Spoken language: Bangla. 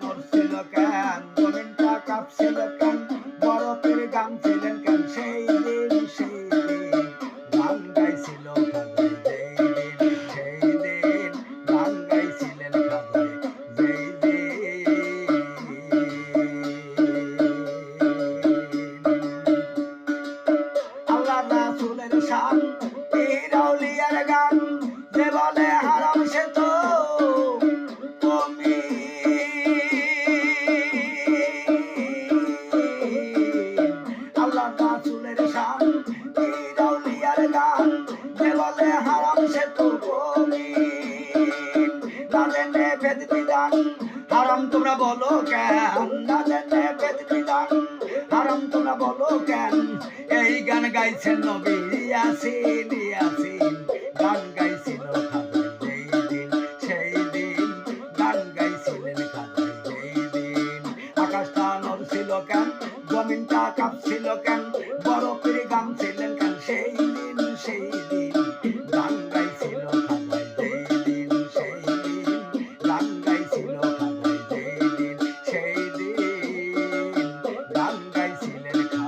নড়ছিল কেন, জমিনটা কাঁপছিল কেন, বরফের গান ছিলেন কেন, সেই দিন গান গাইছিল খাজায় যেই দিন, সেই দিন গান গাইছিলেন খাজায় যেই দিন। আল্লাহ রাসূলের শান, পীর আউলিয়ার গান, যে বলে হারাম সে তো আল্লাহ রাসূলের শান, পীর আউলিয়ার গান, যে বলে হারাম সে তো মুমিন। না জেনে বেদ বিধান হারাম তোমরা বলো কেন, না জেনে বেদ বিধান হারাম তোমরা বলো কেন, এই গান গাইছেন নবী ইয়াসিন ইয়াসিন, গান গাইছিল খাজায় যেই দিন, সেই দিন গান গাইছিলেন খাজায় যেই দিন। আকাশটা নড়ছিল কেন, জমিনটা কাঁপছিল কেন, বরফের গান ছিলেন কেন, সেই দিন গান গাইছিল খাজায় যেই দিন, সেই দিন গান গাইছিল খাজায় যেই দিন, সেই দিন গান গাইছিলেন খাজায়।